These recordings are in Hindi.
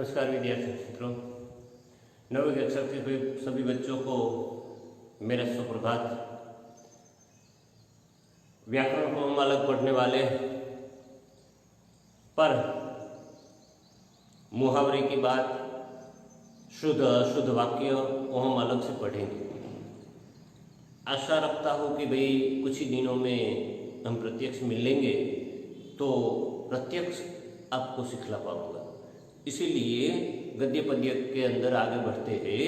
नमस्कार विद्यार्थी मित्रों, नवी कक्षा के सभी बच्चों को मेरा सुप्रभात। व्याकरण को हम अलग पढ़ने वाले, पर मुहावरे की बात, शुद्ध अशुद्ध वाक्य वो हम अलग से पढ़ेंगे। आशा रखता हूँ कि भाई कुछ ही दिनों में हम प्रत्यक्ष मिलेंगे तो प्रत्यक्ष आपको सिखला पाऊंगा। इसीलिए गद्य पद्य के अंदर आगे बढ़ते हैं।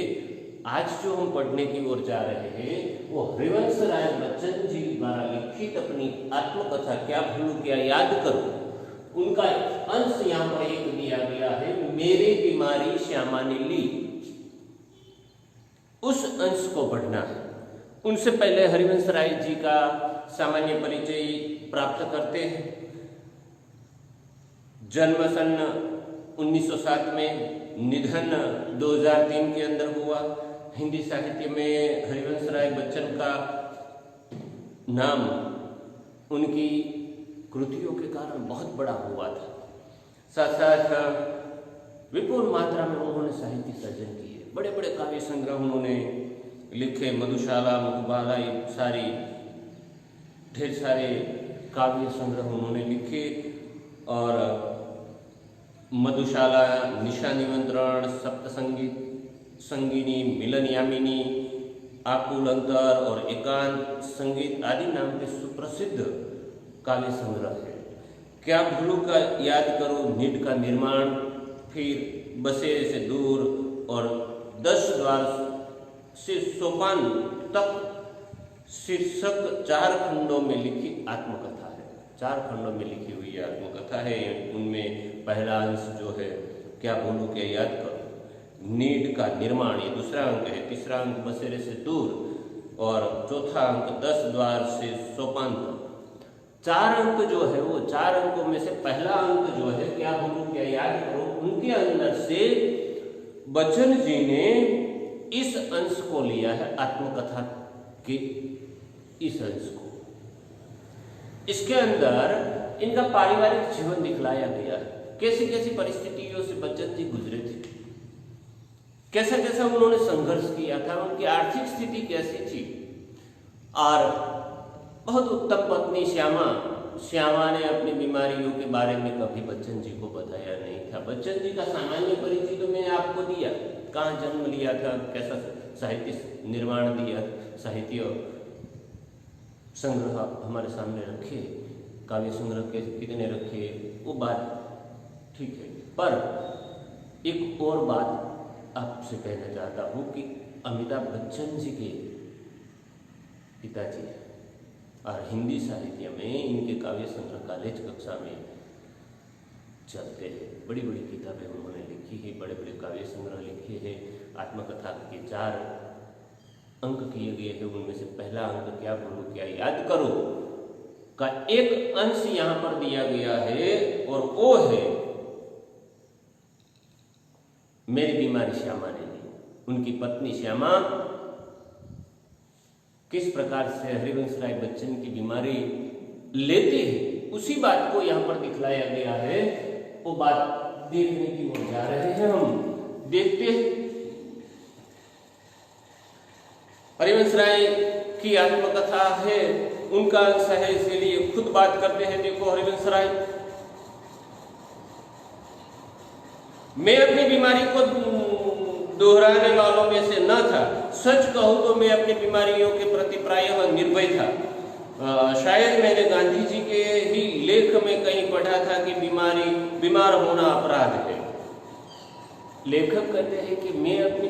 आज जो हम पढ़ने की ओर जा रहे हैं वो हरिवंश राय बच्चन जी द्वारा लिखित अपनी आत्मकथा क्या भूलूं क्या याद करूं, उनका अंश यहाँ पर एक दिया गया है, मेरी बीमारी श्यामा ने ली। उस अंश को पढ़ना है। उनसे पहले हरिवंश राय जी का सामान्य परिचय प्राप्त करते हैं। जन्म सन 1907 में, निधन 2003 के अंदर हुआ। हिंदी साहित्य में हरिवंश राय बच्चन का नाम उनकी कृतियों के कारण बहुत बड़ा हुआ था। साथ साथ विपुल मात्रा में उन्होंने साहित्य सर्जन किए। बड़े बड़े काव्य संग्रह उन्होंने लिखे। मधुशाला, मधुबाला, सारी ढेर सारे काव्य संग्रह उन्होंने लिखे। और मधुशाला, निशा निमंत्रण, सप्त संगीनी, मिलन यामिनी, आकुल अंतर और एकांत संगीत आदि नाम के सुप्रसिद्ध काव्य संग्रह है। क्या भूलूं का याद करो, नीड का निर्माण, फिर बसेरे से दूर और 10 द्वार से सोपान तक शीर्षक 4 खंडों में लिखी आत्मकथा है। 4 खंडों में लिखी हुई आत्मकथा है। उनमें पहला अंश जो है क्या भूलूं क्या याद करो, नीड का निर्माण, ये दूसरा अंक है। तीसरा अंक बसेरे से दूर और चौथा अंक 10 द्वार से सोपान तक। 4 अंक जो है वो 4 अंकों में से पहला अंक जो है क्या भूलूं क्या याद करो, उनके अंदर से बच्चन जी ने इस अंश को लिया है, आत्मकथा के इस अंश को। इसके अंदर इनका पारिवारिक जीवन दिखलाया गया है। कैसी कैसी परिस्थितियों से बच्चन जी गुजरे थे, कैसा कैसा उन्होंने संघर्ष किया था, उनकी आर्थिक स्थिति कैसी थी। और बहुत उत्तम पत्नी श्यामा ने अपनी बीमारियों के बारे में कभी बच्चन जी को बताया नहीं था। बच्चन जी का सामान्य परिचय तो मैंने आपको दिया, कहाँ जन्म लिया था, कैसा साहित्य निर्माण दिया, साहित्य संग्रह हमारे सामने रखे, काव्य संग्रह के कितने रखे, वो बात ठीक है। पर एक और बात आपसे कहना चाहता हूँ कि अमिताभ बच्चन जी के पिताजी हैं और हिंदी साहित्य में इनके काव्य संग्रह कॉलेज कक्षा में चलते हैं। बड़ी बड़ी किताबें उन्होंने लिखी है, बड़े बड़े काव्य संग्रह लिखे हैं। आत्मकथा के 4 अंक किए गए हैं। उनमें से पहला अंक क्या भूलूं क्या याद करो का एक अंश यहाँ पर दिया गया है और वो है मेरी बीमारी श्यामा ने ली। उनकी पत्नी श्यामा किस प्रकार से हरिवंश राय बच्चन की बीमारी लेती है, उसी बात को यहाँ पर दिखलाया गया है। वो बात देखने की ओर जा रहे हैं हम। देखते हैं हरिवंश राय की आत्मकथा है, उनका अंश है, इसलिए खुद बात करते हैं। देखो हरिवंश राय, मैं अपनी बीमारी को दोहराने वालों में से न था। सच कहूं तो मैं अपनी बीमारियों के प्रति प्रायः निर्भय था। शायद मैंने गांधी जी के ही लेख में कहीं पढ़ा था कि बीमार होना अपराध है। लेखक कहते हैं कि मैं अपनी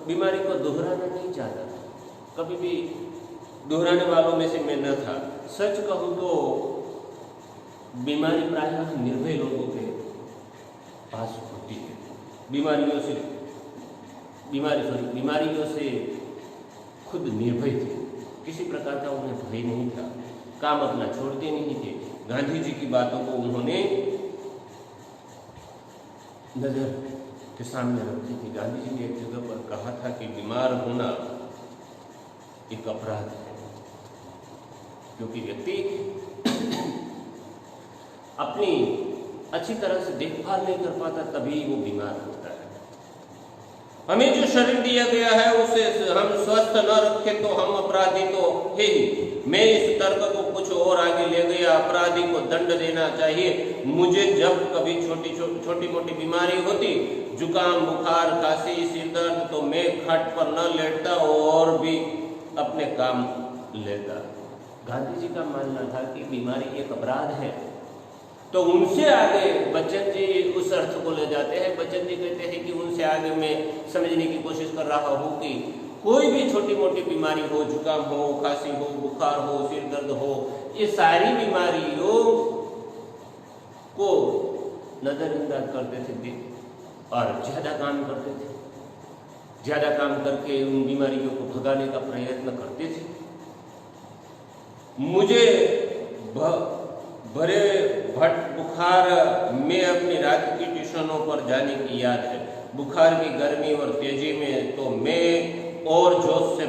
बीमारी को दोहराना नहीं चाहता था, कभी भी दोहराने वालों में से मैं न था। सच कहूं तो बीमारी प्रायः निर्भय लोगों के पास होती है। बीमारियों से खुद निर्भय थे, किसी प्रकार का उन्हें भय नहीं था, काम अपना छोड़ते नहीं थे। गांधी जी की बातों को उन्होंने नजर के सामने रखी थी। गांधी जी ने एक जगह पर कहा था कि बीमार होना एक अपराध है, क्योंकि व्यक्ति अपनी अच्छी तरह से देखभाल नहीं कर पाता तभी वो बीमार होता है। हमें जो शरीर दिया गया है उसे हम स्वस्थ न रखें तो हम अपराधी तो है ही। मैं इस तर्क को कुछ और आगे ले गया, अपराधी को दंड देना चाहिए। मुझे जब कभी छोटी मोटी बीमारी होती, जुकाम, बुखार, खांसी, सिर दर्द, तो मैं खाट पर न लेटता और भी अपने काम लेता। गांधी जी का मानना था कि बीमारी एक अपराध है। तो उनसे आगे बच्चन जी उस अर्थ को ले जाते हैं। बच्चन जी कहते हैं कि उनसे आगे मैं समझने की कोशिश कर रहा हूँ कि कोई भी छोटी मोटी बीमारी हो, जुकाम हो, खांसी हो, बुखार हो, सिर दर्द हो, ये सारी बीमारियों को नजरअंदाज करते थे और ज्यादा काम करते थे। ज्यादा काम करके उन बीमारियों को भगाने का प्रयत्न करते थे। मुझे भरे भट बुखार में अपनी रात की ट्यूशनों पर जाने की याद है। बुखार की गर्मी और तेजी में तो मैं और जोश से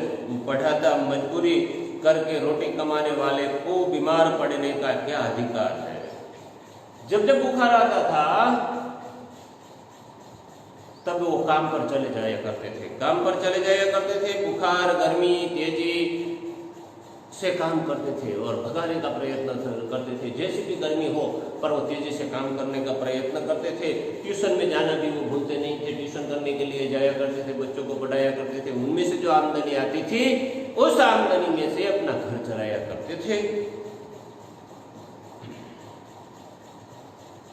पढ़ाता। मजबूरी करके रोटी कमाने वाले को बीमार पड़ने का क्या अधिकार है। जब जब बुखार आता था तब वो काम पर चले जाया करते थे। बुखार, गर्मी, तेजी से काम करते थे और भगाने का प्रयत्न करते थे। जैसी भी गर्मी हो पर वो तेजी से काम करने का प्रयत्न करते थे। ट्यूशन में जाना भी वो भूलते नहीं थे। ट्यूशन करने के लिए जाया करते थे, बच्चों को पढ़ाया करते थे। उनमें से जो आमदनी आती थी उस आमदनी में से अपना घर चलाया करते थे।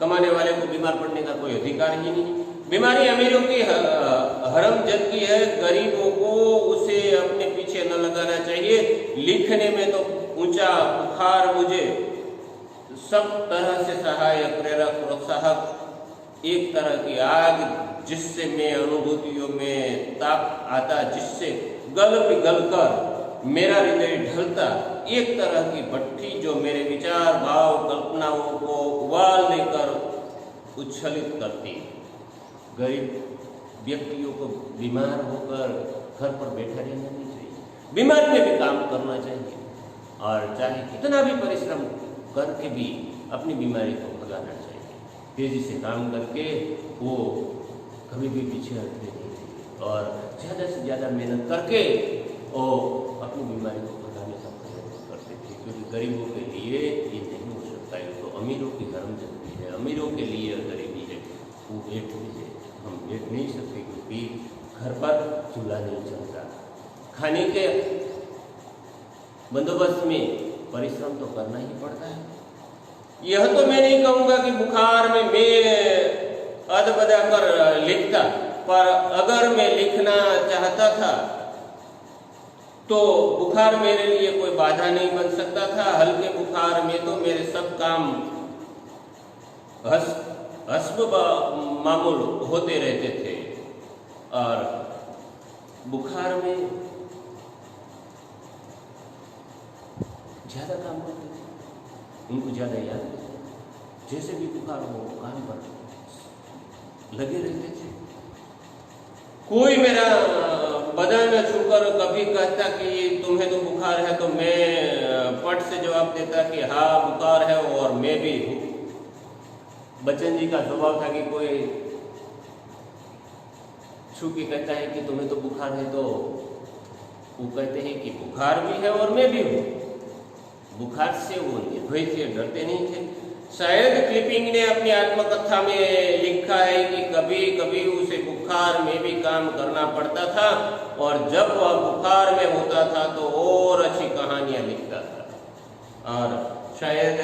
कमाने वाले को बीमार पड़ने का कोई अधिकार ही नहीं। बीमारी अमीरों की हरमजद की है, गरीबों को उसे अपने पीछे न लगाना चाहिए। लिखने में तो ऊंचा बुखार मुझे सब तरह से सहायक, प्रेरक, प्रोत्साहक, एक तरह की आग जिससे मैं अनुभूतियों में ताप आता, जिससे गल पिघल कर मेरा हृदय ढलता। एक तरह की भट्टी जो मेरे विचार, भाव, कल्पनाओं को उबाल लेकर उच्छलित करती। गरीब व्यक्तियों को बीमार होकर घर पर बैठा रहना नहीं चाहिए। बीमारी में भी काम करना चाहिए और चाहे कितना भी परिश्रम करके भी अपनी बीमारी को भगाना चाहिए। तेजी से काम करके वो कभी भी पीछे हटते नहीं थे और ज़्यादा से ज़्यादा मेहनत करके वो अपनी बीमारी को भगाने का प्रयत्न करते थे। क्योंकि गरीबों के लिए ये नहीं हो सकता है, तो अमीरों की हरमजदी है। अमीरों के लिए गरीबी है, वो एक है। हम देख नहीं सकते क्योंकि घर पर चूल्हा नहीं चलता। खाने के बंदोबस्त में परिश्रम तो करना ही पड़ता है। यह तो मैं नहीं कहूँगा कि बुखार में मैं अदबदा कर लिखता, पर अगर मैं लिखना चाहता था तो बुखार मेरे लिए कोई बाधा नहीं बन सकता था। हल्के बुखार में तो मेरे सब काम हस्ब मामूल होते रहते थे और बुखार में ज्यादा काम करते थे, उनको ज्यादा याद रहता था। जैसे भी बुखार हो काम पर लगे रहते थे। कोई मेरा बदन छूकर कभी कहता कि तुम्हें तो बुखार है, तो मैं पट से जवाब देता कि हाँ बुखार है और मैं भी हूँ। बच्चन जी का स्वभाव था कि कोई छू के कहता है कि तुम्हें तो बुखार है, तो वो कहते हैं कि बुखार भी है और मैं भी हूँ। बुखार से वो निर्भय थे, डरते नहीं थे। शायद क्लिपिंग ने अपनी आत्मकथा में लिखा है कि कभी कभी उसे बुखार में भी काम करना पड़ता था और जब वह बुखार में होता था तो और अच्छी कहानियां लिखता था। और शायद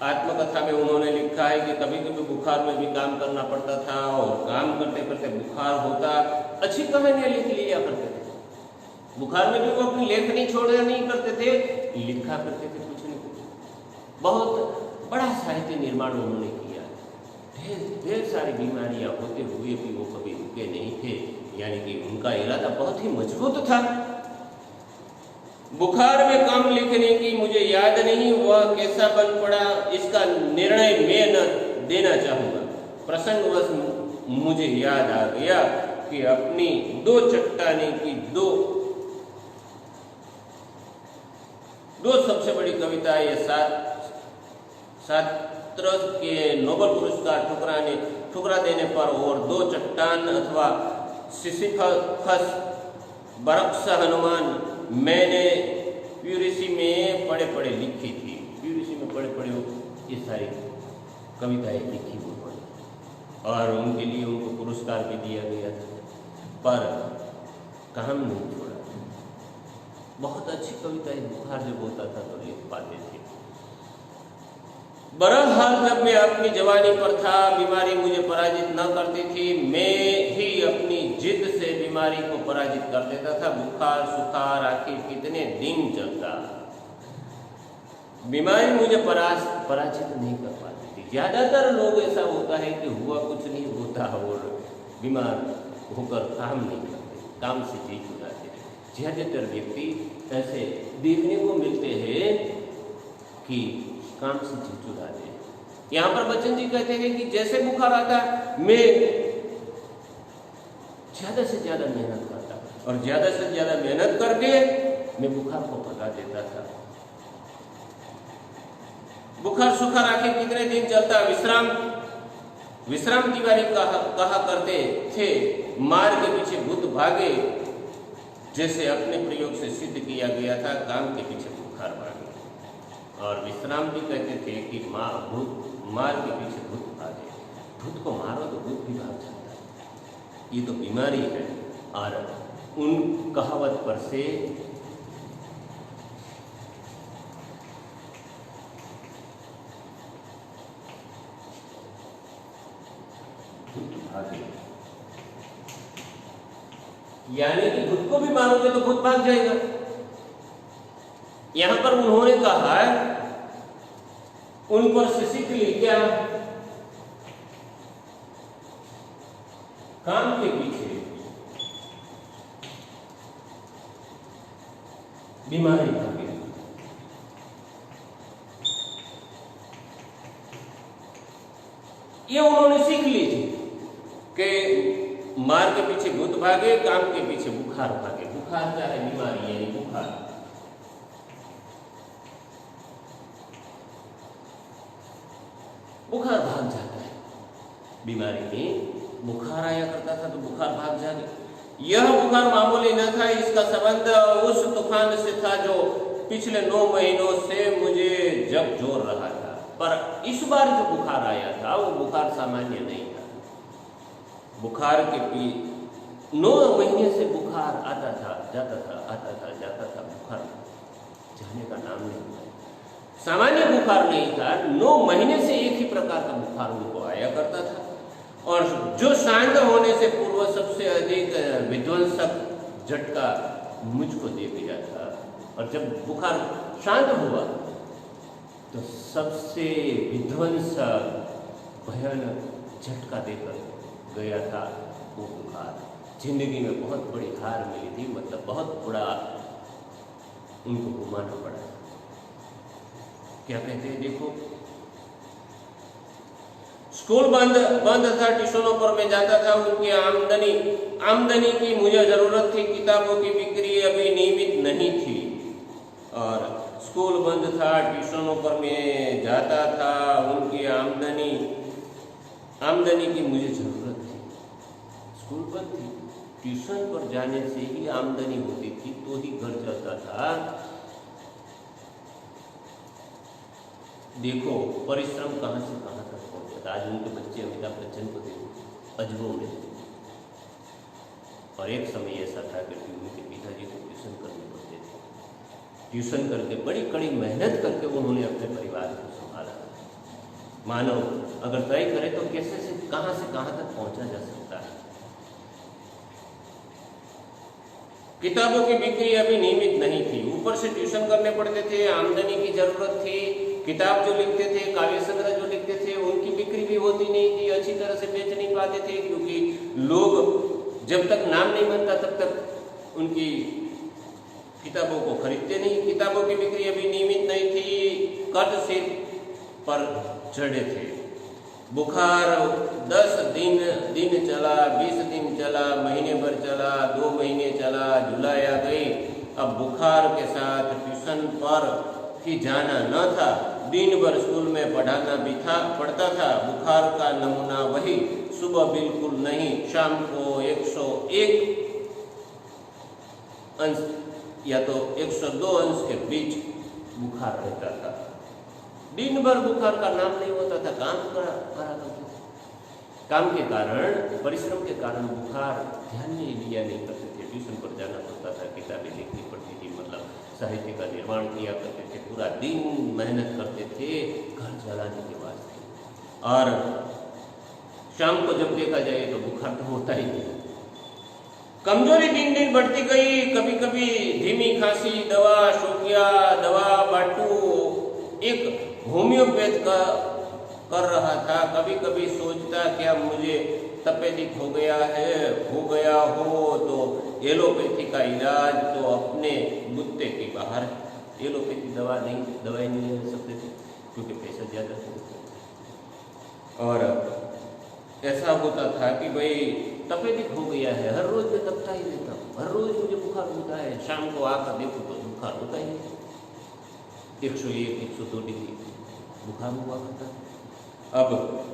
आत्मकथा में उन्होंने लिखा है कि कभी कभी बुखार में भी काम करना पड़ता था और काम करते करते बुखार होता, अच्छी कहानियां लिख लिया करते थे। बुखार में भी वो अपनी लेखनी छोड़ना नहीं करते थे, लिखा करते थे कुछ न कुछ। बहुत बड़ा साहित्य निर्माण उन्होंने किया। ढेर सारी बीमारियां होते हुए भी वो कभी रुके नहीं थे, यानी कि उनका इरादा बहुत ही मजबूत था। बुखार में कम लिखने की मुझे याद नहीं, वह कैसा बन पड़ा इसका निर्णय मैं न देना चाहूँगा। प्रसंगवश मुझे याद आ गया कि अपनी दो चट्टाने की दो सबसे बड़ी कविता ये सात शास्त्र के नोबेल पुरस्कार ठुकरा देने पर और 2 चट्टान अथवा सिसिफस, बरक्सा हनुमान मैंने प्यूरिसी में पढ़े लिखी थी। प्यूरिसी में पढ़े ये सारी कविताएं लिखी उन्होंने और उनके लिए उनको पुरस्कार भी दिया गया था, पर काम नहीं छोड़ा। बहुत अच्छी कविताएं बुखार जब होता था तो लिख पाते थे। बहरहाल जब मैं अपनी जवानी पर था, बीमारी मुझे पराजित न करती थी, मैं ही अपनी जिद से बीमारी को पराजित कर देता था। बुखार सुखार आखिर कितने दिन चलता, बीमारी मुझे पराजित नहीं कर पाती थी। ज्यादातर लोग ऐसा होता है कि हुआ कुछ नहीं होता और बीमार होकर काम नहीं करते, काम से जी छुड़ाते। ज्यादातर व्यक्ति ऐसे देखने को मिलते हैं कि काम से जी छुड़ाते हैं। यहाँ पर बच्चन जी कहते हैं कि जैसे बुखार आता मैं ज्यादा से ज्यादा मेहनत करता और ज्यादा से ज्यादा मेहनत करके मैं बुखार को भगा देता था। बुखार सुखार आखिर कितने दिन चलता, विश्राम तिवारी कहा करते थे, मार के पीछे भूत भागे, जैसे अपने प्रयोग से सिद्ध किया गया था, काम के पीछे बुखार भागे। और विश्राम भी कहते थे कि मार के पीछे भूत भागे, भूत को मारो तो भूत भी भाग जाता है। ये तो बीमारी है। और उन कहावत पर से यानी कि भूत को भी मारोगे तो भूत भाग जाएगा। यहां पर उन्होंने कहा उन पर से सीख ली क्या, काम के पीछे बीमारी भागे। ये उन्होंने सीख ली थी कि मार के पीछे भूत भागे, काम के पीछे बुखार भागे। बुखार क्या है, बीमारी यानी बुखार। बुखार भाग जाता है। बीमारी में बुखार आया करता था तो बुखार भाग जाए। यह बुखार मामूली न था, इसका संबंध उस तूफान से था जो पिछले 9 महीनों से मुझे झकझोर रहा था। पर इस बार जो बुखार आया था वो बुखार सामान्य नहीं था। बुखार के 9 महीने से बुखार आता था जाता था, आता था जाता था, बुखार जाने का नाम नहीं था। सामान्य बुखार नहीं था, 9 महीने से एक ही प्रकार का बुखार उनको आया करता था। और जो शांत होने से पूर्व सबसे अधिक विध्वंसक झटका मुझको दे दिया था, और जब बुखार शांत हुआ तो सबसे विध्वंसक भयानक झटका देकर गया था वो बुखार। जिंदगी में बहुत बड़ी हार मिली थी, मतलब बहुत बड़ा उनको घुमाना पड़ा। क्या कहते हैं, देखो, स्कूल बंद था, ट्यूशनों पर मैं जाता था, उनकी आमदनी की मुझे जरूरत थी, किताबों की बिक्री अभी नियमित नहीं थी। और स्कूल बंद था, ट्यूशनों पर मैं जाता था, उनकी आमदनी की मुझे जरूरत थी। स्कूल बंद थी, ट्यूशन पर जाने से ही आमदनी होती थी तो ही घर चलता था। देखो परिश्रम कहां से कहां तक पहुंचा। आज उनके बच्चे अमिताभ बच्चन को देखो, अजबों में। और एक समय ऐसा था कि उनके पिताजी को ट्यूशन करने पड़ते थे। ट्यूशन करके बड़ी कड़ी मेहनत करके उन्होंने अपने परिवार को संभाला। मानव अगर तय करे तो कैसे से कहां तक पहुंचा जा सकता है। किताबों की बिक्री अभी नियमित नहीं थी, ऊपर से ट्यूशन करने पड़ते थे, आमदनी की जरूरत थी। किताब जो लिखते थे, काव्य संग्रह जो लिखते थे, उनकी बिक्री भी होती नहीं थी, अच्छी तरह से बेच नहीं पाते थे, क्योंकि लोग जब तक नाम नहीं बनता तब तक उनकी किताबों को खरीदते नहीं। किताबों की बिक्री अभी नियमित नहीं थी, कट सिर पर चढ़े थे। बुखार 10 दिन चला, 20 दिन चला, महीने भर चला, 2 महीने चला, जुलाई आ गई। अब बुखार के साथ ट्यूशन पर कि जाना न था। दिन भर स्कूल में पढ़ाना भी पड़ता था। बुखार का नमूना वही, सुबह बिल्कुल नहीं, शाम को 101 अंश या तो 102 अंश के बीच बुखार रहता था। दिन भर बुखार का नाम नहीं होता था। काम करा करते थे। काम के कारण, परिश्रम के कारण बुखार ध्यान में लिया नहीं करते थे। ट्यूशन पर जाना पड़ता था, किताबें लिखनी पड़ती थी, मतलब साहित्य का निर्माण किया करते थे, पूरा दिन मेहनत करते थे घर चलाने के वास्ते। और शाम को जब देखा जाए तो बुखार तो होता ही नहीं। कमजोरी दिन दिन बढ़ती गई। कभी कभी धीमी खांसी, दवा शोकिया, दवा बाटू एक होम्योपैथ का कर रहा था। कभी कभी सोचता क्या मुझे तपेदिक हो गया हो तो एलोपैथी का इलाज तो अपने बुत्ते के बाहर है। एलोपैथी दवाई नहीं ले सकते थे क्योंकि पैसा ज़्यादा था। और ऐसा होता था कि भाई तपेदिक हो गया है, हर रोज मैं तपता ही रहता हूँ, हर रोज मुझे बुखार होता है, शाम को आकर देखो तो बुखार होता ही है। 101, 102 डिग्री बुखार हुआ करता है। अब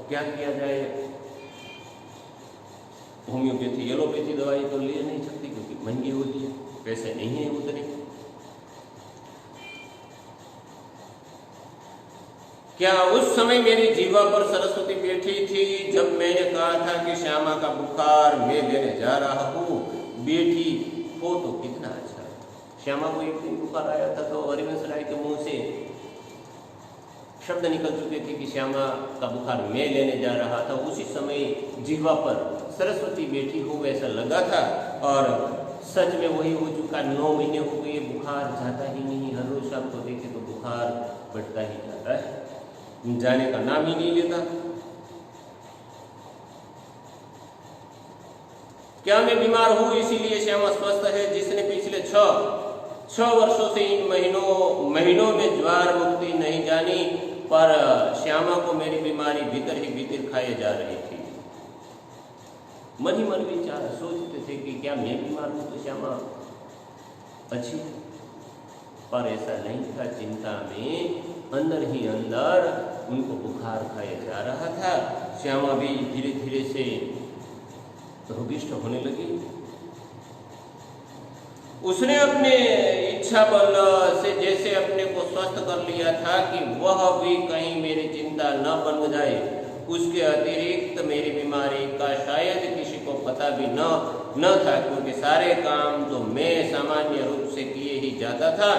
क्या किया जाए? होम्योपैथी, एलोपैथी दवाई तो ले नहीं सकती क्योंकि महंगी होती है, पैसे नहीं है उतने। क्या उस समय मेरी जीवा पर सरस्वती बैठी थी जब मैंने कहा था कि श्यामा का बुखार मैं लेने जा रहा हूँ? बेटी हो तो कितना अच्छा। श्यामा को एक दिन बुखार आया था तो हरिवंश राय के मुंह से शब्द निकल चुके थे कि श्यामा का बुखार मैं लेने जा रहा था। उसी समय जीवा पर सरस्वती बैठी हो ऐसा लगा था। और सच में वही हो चुका। 9 महीने हो गए, बुखार जाता ही नहीं। हर रोज शाम को देखे तो बुखार बढ़ता ही जाता है, जाने का नाम ही नहीं लेता। क्या मैं बीमार हूं इसीलिए श्यामा स्वस्थ है? जिसने पिछले 6 वर्षों से इन महीनों में ज्वार मुक्ति नहीं जानी, पर श्यामा को मेरी बीमारी भीतर ही भीतर खाए जा रही थी। मन ही मन विचार सोचते थे कि क्या मैं बीमार हूं तो श्यामा अच्छी है, पर ऐसा नहीं था। चिंता में अंदर ही अंदर उनको बुखार खाया जा रहा था। श्यामा भी धीरे धीरे से रोगिष्ठ होने लगी। उसने अपने इच्छा बल से जैसे अपने को स्वस्थ कर लिया था कि वह भी कहीं मेरी चिंता न बन जाए। उसके अतिरिक्त मेरी बीमारी का शायद किसी को पता भी न था, क्योंकि सारे काम तो मैं सामान्य रूप से किए ही जाता था।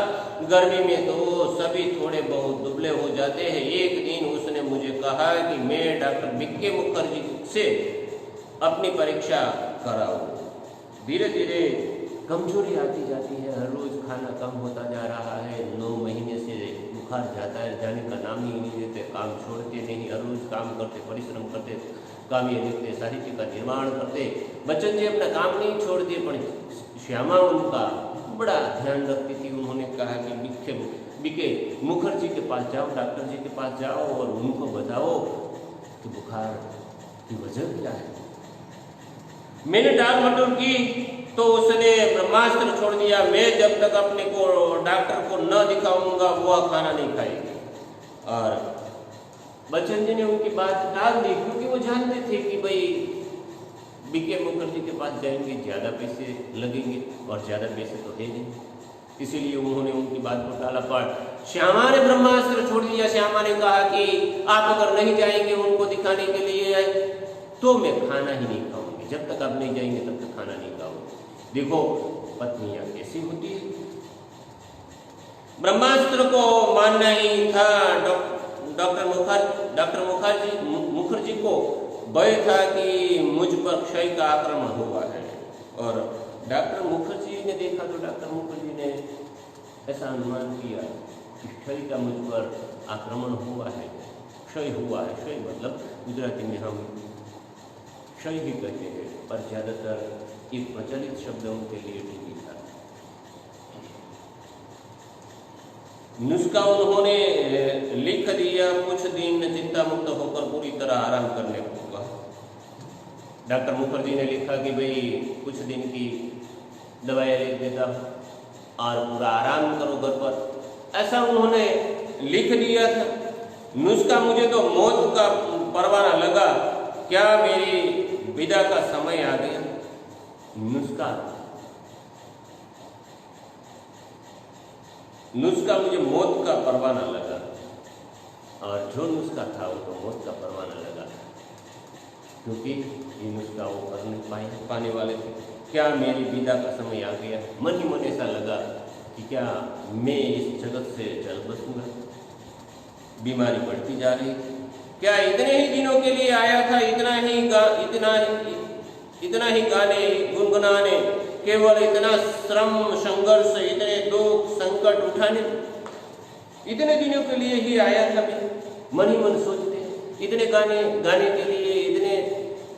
गर्मी में तो सभी थोड़े बहुत दुबले हो जाते हैं। एक दिन उसने मुझे कहा कि मैं डॉक्टर बीके मुखर्जी से अपनी परीक्षा कराऊं। धीरे धीरे कमजोरी आती जाती है, हर रोज खाना कम होता जा रहा है। 9 महीने से बुखार जाता है, जाने का नाम ही नहीं लेते, काम छोड़ते नहीं, हर रोज काम करते, परिश्रम करते, काव्य लिखते, साहित्य का निर्माण करते। बच्चन जी अपना काम नहीं छोड़ दिए, पर श्यामा उनका बड़ा ध्यान रखती थी। उन्होंने कहा कि बीके मुखर्जी के पास जाओ, डॉक्टर जी के पास जाओ और उनको बताओ कि बुखार की वजह क्या है। मैंने टाल मटोल की तो उसने ब्रह्मास्त्र छोड़ दिया। मैं जब तक अपने को डॉक्टर को न दिखाऊंगा वह खाना नहीं खाएगी। और बच्चन जी ने उनकी बात टाल दी क्योंकि वो जानते थे कि भाई बीके मुखर्जी के पास जाएंगे ज़्यादा पैसे लगेंगे और ज़्यादा पैसे तो है नहीं, इसीलिए उन्होंने उनकी बात को टाला। पर श्यामा ने ब्रह्मास्त्र छोड़ दिया। श्यामा ने कहा कि आप अगर नहीं जाएंगे उनको दिखाने के लिए तो मैं खाना ही नहीं खाऊंगी, जब तक आप नहीं जाएंगे तब तक खाना नहीं खाऊंगी। देखो पत्नियां कैसी होती है। ब्रह्मास्त्र को मानना ही था। डॉक्टर मुखर्जी को भय था कि मुझ पर क्षय का आक्रमण हुआ है। और डॉक्टर मुखर्जी ने देखा तो डॉक्टर मुखर्जी ने ऐसा अनुमान किया कि क्षय का मुझ पर आक्रमण हुआ है, क्षय हुआ है। क्षय मतलब गुजराती में हम क्षय भी कहते हैं, पर ज़्यादातर एक प्रचलित शब्द उनके लिए ठीक था। नुस्खा उन्होंने लिख दिया, कुछ दिन चिंता मुक्त होकर पूरी तरह आराम करने को कहा। डॉक्टर मुखर्जी ने लिखा कि भाई कुछ दिन की दवाइयाँ लिख देता और पूरा आराम करो घर पर। ऐसा उन्होंने लिख दिया था। नुस्खा मुझे तो मौत का परवाना लगा, क्या मेरी विदा का समय आ गया। नुस्खा मुझे मौत का परवाना लगा, और जो नुस्खा था वो तो मौत का परवाना लगा, क्योंकि ये नुस्खा वो कर नहीं पाने वाले थे। क्या मेरी विदा का समय आ गया। मन ही मन ऐसा लगा कि क्या मैं इस जगत से चल बसूंगा। बीमारी बढ़ती जा रही थी। क्या इतने ही दिनों के लिए आया था, इतना ही गाने गुनगुनाने, केवल इतना श्रम संघर्ष, इतने दुख संकट उठाने, इतने दिनों के लिए ही आया था। मन ही मन सोचते हैं, इतने गाने के लिए,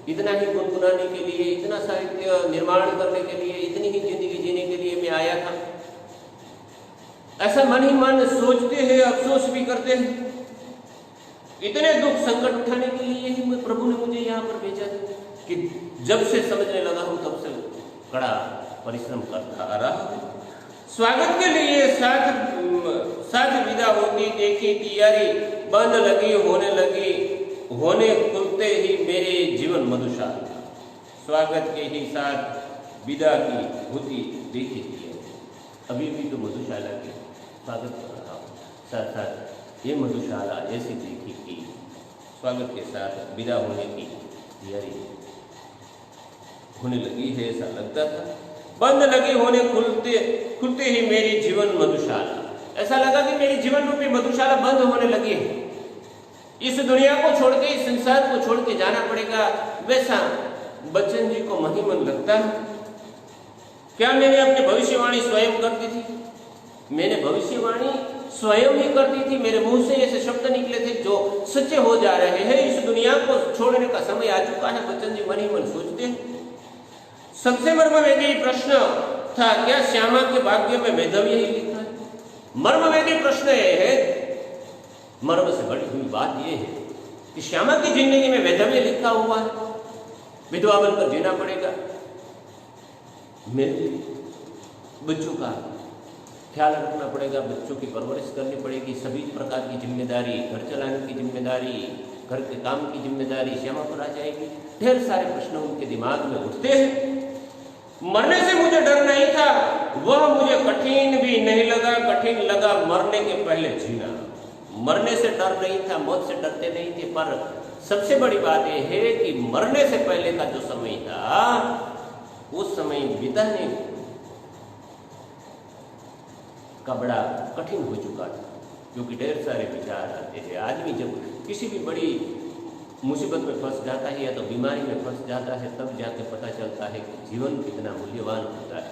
इतना ही गुनगुनाने के लिए, इतना साहित्य निर्माण करने के लिए, इतनी ही जिंदगी जीने के लिए मैं आया था। ऐसा मन ही मन सोचते हैं, अफसोस भी करते हैं। इतने दुख संकट उठाने के लिए ही प्रभु ने मुझे यहाँ पर भेजा था कि जब से समझने लगा हूं तब से कड़ा परिश्रम करता आ रहा हूं। स्वागत के लिए साथ विदा होती देखी तैयारी बंद लगी, होने खुलते ही मेरे जीवन मधुशाला। स्वागत के ही साथ विदा की होती देखी थी, अभी भी तो मधुशाला के स्वागत कर रहा हूँ। साथ साथ ये मधुशाला ऐसी देखी कि स्वागत के साथ विदा होने की तैयारी होने लगी है, ऐसा लगता था। बंद लगी होने खुलते ही मेरी जीवन मधुशाला, ऐसा लगा कि मेरी जीवन रूपी मधुशाला बंद होने लगी है। इस दुनिया को छोड़ के, इस संसार को छोड़ के जाना पड़ेगा, वैसा बच्चन जी को मन ही मन लगता है। क्या मैंने अपनी भविष्यवाणी स्वयं कर दी थी? मैंने भविष्यवाणी स्वयं ही कर दी थी। मेरे मुंह से ऐसे शब्द निकले थे जो सच्चे हो जा रहे हैं। इस दुनिया को छोड़ने का समय आ चुका है, बच्चन जी मन ही मन सोचते हैं। सबसे मर्मवेदी प्रश्न था, क्या श्यामा के भाग्य में वैधव्य ही लिखा है? मर्मवेदी प्रश्न यह है, मर्म से बड़ी हुई बात यह है कि श्यामा की जिंदगी में वैधव्य लिखा हुआ है, विधवा बनकर जीना पड़ेगा, मेरे बच्चों का ख्याल रखना पड़ेगा, बच्चों की परवरिश करनी पड़ेगी, सभी प्रकार की जिम्मेदारी, घर चलाने की जिम्मेदारी, घर के काम की जिम्मेदारी श्यामा पर आ जाएगी। ढेर सारे प्रश्न उनके दिमाग में उठते हैं। मरने से मुझे डर नहीं था, वह मुझे कठिन भी नहीं लगा, कठिन लगा मरने के पहले जीना। मरने से डर नहीं था, मौत से डरते नहीं थे, पर सबसे बड़ी बात यह है कि मरने से पहले का जो समय था, उस समय बिताने का बड़ा कठिन हो चुका था, क्योंकि ढेर सारे विचार आते हैं। आदमी जब किसी भी बड़ी मुसीबत में फंस जाता है या तो बीमारी में फंस जाता है, तब जाके पता चलता है कि जीवन कितना मूल्यवान होता है,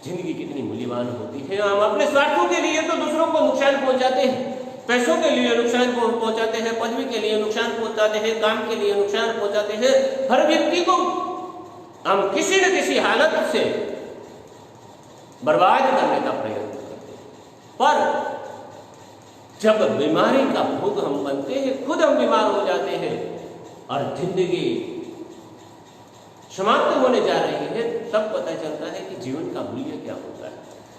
जिंदगी कितनी मूल्यवान होती है। हम अपने स्वार्थों के लिए तो दूसरों को नुकसान पहुंचाते हैं, पैसों के लिए नुकसान पहुंचाते हैं, पदवी के लिए नुकसान पहुंचाते हैं, काम के लिए नुकसान पहुंचाते हैं। हर व्यक्ति को हम किसी न किसी हालत से बर्बाद करने का प्रयत्न करते हैं, पर जब बीमारी का भोग हम बनते हैं, खुद हम बीमार हो जाते हैं और जिंदगी समाप्त होने जा रही है, तब पता चलता है कि जीवन का मूल्य क्या होता है,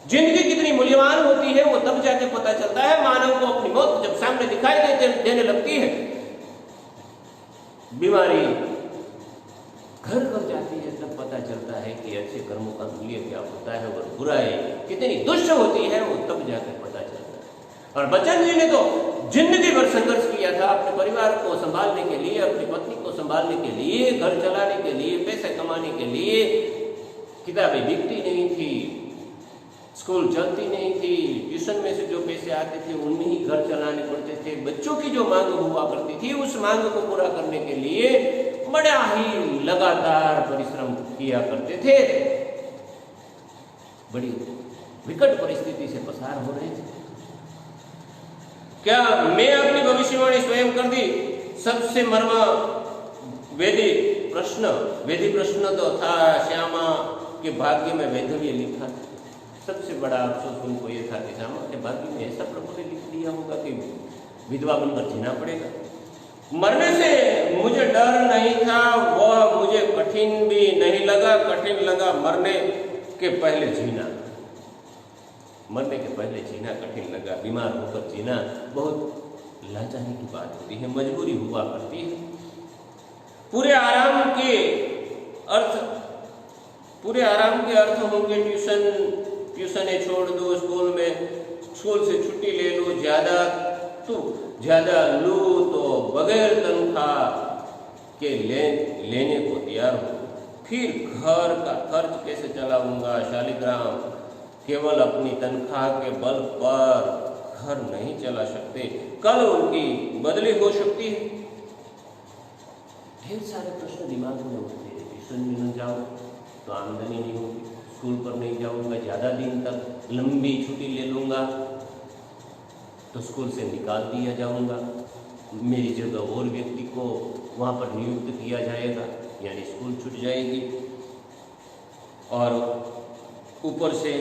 जिंदगी कितनी मूल्यवान होती है। वो तब जाके पता चलता है। मानव को अपनी मौत जब सामने दिखाई देने लगती है, बीमारी घर कर जाती है, तब पता चलता है कि अच्छे कर्मों का मूल्य क्या होता है और बुराई कितनी दुष्ट होती है, वो तब जाकर पता चलता है। और बच्चन जी ने तो जिंदगी भर संघर्ष किया था अपने परिवार को संभालने के लिए, अपनी पत्नी को संभालने के लिए, घर चलाने के लिए, पैसे कमाने के लिए। किताबें बिकती नहीं थी, स्कूल चलती नहीं थी, ट्यूशन में से जो पैसे आते थे उनमें ही घर चलाने पड़ते थे। बच्चों की जो मांग हुआ करती थी, उस मांग को पूरा करने के लिए बड़ा ही लगातार परिश्रम किया करते थे। बड़ी विकट परिस्थिति से पसार हो रहे थे। क्या मैं अपनी भविष्यवाणी स्वयं कर दी? सबसे वेदी प्रश्न तो था, श्यामा के भाग्य में वैधव्य लिखा। सबसे बड़ा अफसोस उनको ये था कि श्यामा के भाग्य में ऐसा प्रभु ने लिख दिया होगा कि विधवा बनकर जीना पड़ेगा। मरने से मुझे डर नहीं था, वह मुझे कठिन भी नहीं लगा, कठिन लगा मरने के पहले जीना। मरने के पहले जीना कठिन लगा, बीमार होकर जीना बहुत लाचारी की बात होती है, मजबूरी हुआ करती है। पूरे आराम के अर्थ होंगे ट्यूशन छोड़ दो, स्कूल से छुट्टी ले लो, ज्यादा लो तो बगैर तनख्वाह के लेने को तैयार हो। फिर घर का खर्च कैसे चलाऊंगा? शालिग्राम केवल अपनी तनख्वाह के बल पर घर नहीं चला सकते, कल उनकी बदली हो सकती है। ढेर सारे प्रश्न दिमाग में उठते हैं। ट्यूशन में न जाऊं तो आमदनी नहीं होगी, स्कूल पर नहीं जाऊंगा, ज़्यादा दिन तक लंबी छुट्टी ले लूँगा तो स्कूल से निकाल दिया जाऊंगा, मेरी जगह और व्यक्ति को वहाँ पर नियुक्त किया जाएगा, यानी स्कूल छूट जाएगी, और ऊपर से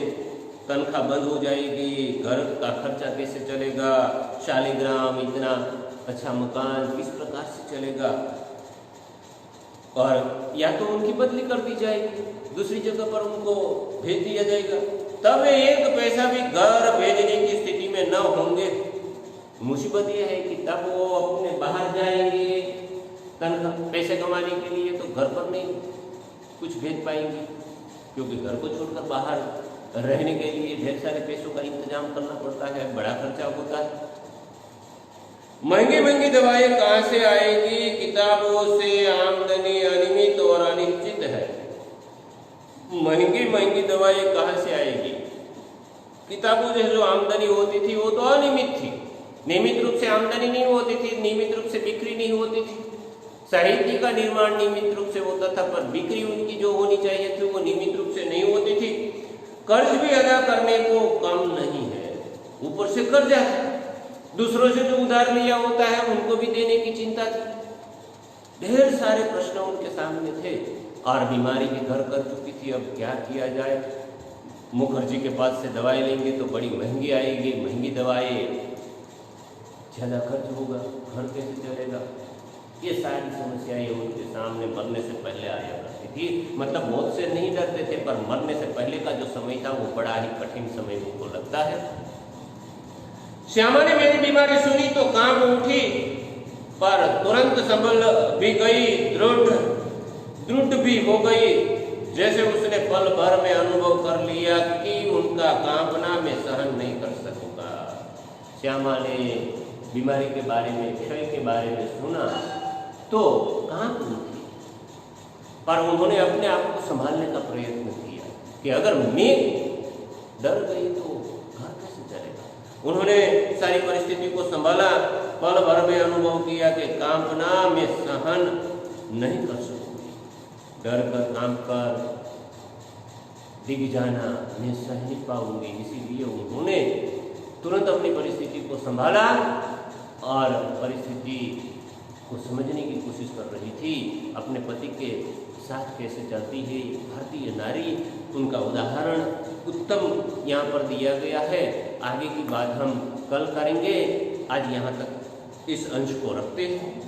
तनख्वाह बंद हो जाएगी, घर का खर्चा कैसे चलेगा, शालिग्राम इतना अच्छा मकान किस प्रकार से चलेगा, और या तो उनकी बदली कर दी जाएगी, दूसरी जगह पर उनको भेज दिया जाएगा, तब एक पैसा भी घर भेजने की स्थिति में न होंगे। मुसीबत यह है कि तब वो अपने बाहर जाएंगे तनख्वाह पैसे कमाने के लिए, तो घर पर नहीं कुछ भेज पाएंगे, क्योंकि घर को छोड़कर बाहर रहने के लिए ढेर सारे पैसों का इंतजाम करना पड़ता है, बड़ा खर्चा होता है। महंगी महंगी दवाएं कहाँ से आएगी? किताबों से आमदनी अनियमित और अनिश्चित है। महंगी महंगी दवाएं कहाँ से आएगी? किताबों से जो आमदनी होती थी वो तो अनियमित थी, नियमित रूप से आमदनी नहीं होती थी, नियमित रूप से बिक्री नहीं होती थी। साहित्य का निर्माण नियमित रूप से होता था, पर बिक्री उनकी जो होनी चाहिए थी वो नियमित रूप से नहीं होती थी। कर्ज भी अदा करने को कम नहीं है, ऊपर से कर्जा है, दूसरों से जो उधार लिया होता है उनको भी देने की चिंता थी। ढेर सारे प्रश्न उनके सामने थे, और बीमारी भी घर कर चुकी थी। अब क्या किया जाए? मुखर्जी के पास से दवाई लेंगे तो बड़ी महंगी आएगी, महंगी दवाई, ज़्यादा खर्च होगा, घर कैसे चलेगा? ये सारी समस्याएं उनके सामने मरने से पहले आया करती थी। मतलब मौत से नहीं डरते थे, पर मरने से पहले का जो समय था वो बड़ा ही कठिन समय उनको लगता है। श्यामा ने मेरी बीमारी सुनी तो कांप उठी, पर तुरंत संभल भी गई, दृढ़ भी हो गई, जैसे उसने पल भर में अनुभव कर लिया कि उनका कांपना मैं सहन नहीं कर सकूंगा। श्यामा ने बीमारी के बारे में, क्षय के बारे में सुना तो कांप उठी, पर उन्होंने अपने आप को संभालने का प्रयत्न किया कि अगर मैं डर गई तो घर कैसे चलेगा। उन्होंने सारी परिस्थिति को संभाला, पल भर में अनुभव किया कि कांपना मैं सहन नहीं कर सकूंगी, डर कर कांप कर डिग जाना मैं सह नहीं पाऊंगी। इसीलिए उन्होंने तुरंत अपनी परिस्थिति को संभाला और परिस्थिति को समझने की कोशिश कर रही थी। अपने पति के साथ कैसे चलती है भारतीय नारी, उनका उदाहरण उत्तम यहाँ पर दिया गया है। आगे की बात हम कल करेंगे, आज यहाँ तक इस अंश को रखते हैं।